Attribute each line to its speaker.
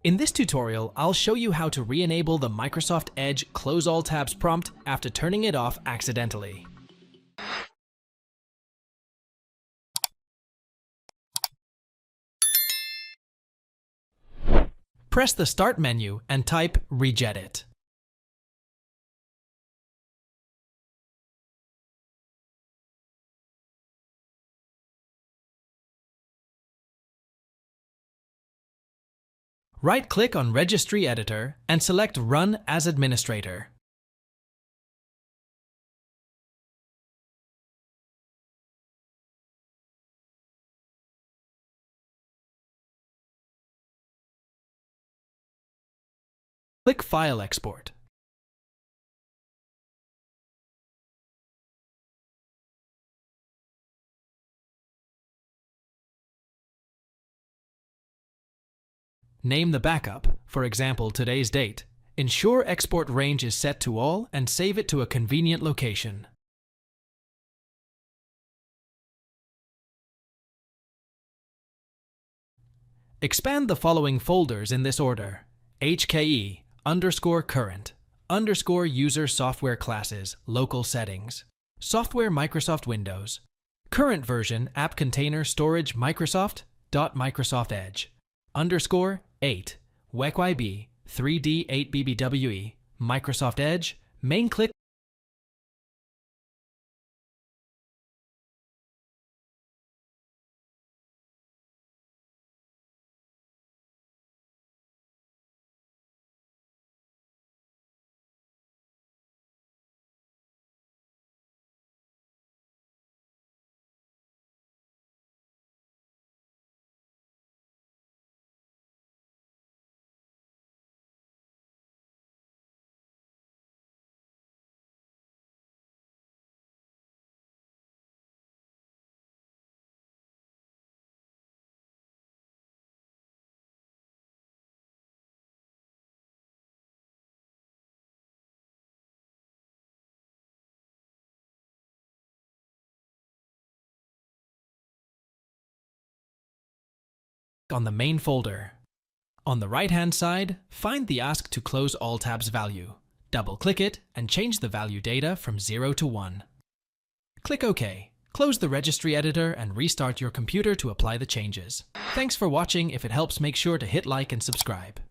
Speaker 1: In this tutorial, I'll show you how to re-enable the Microsoft Edge Close All Tabs prompt after turning it off accidentally. Press the Start menu and type regedit. Right-click on Registry Editor and select Run as Administrator. Click File Export. Name the backup, for example, today's date. Ensure export range is set to all and save it to a convenient location. Expand the following folders in this order: HKE _current _user software classes local settings software Microsoft Windows current version app container storage Microsoft Edge _8 WECYB 3D 8BBWE Microsoft Edge main click on the main folder. On the right-hand side, find the Ask to Close All Tabs value. Double-click it and change the value data from 0 to 1. Click OK. Close the registry editor and restart your computer to apply the changes. Thanks for watching. If it helps, make sure to hit like and subscribe.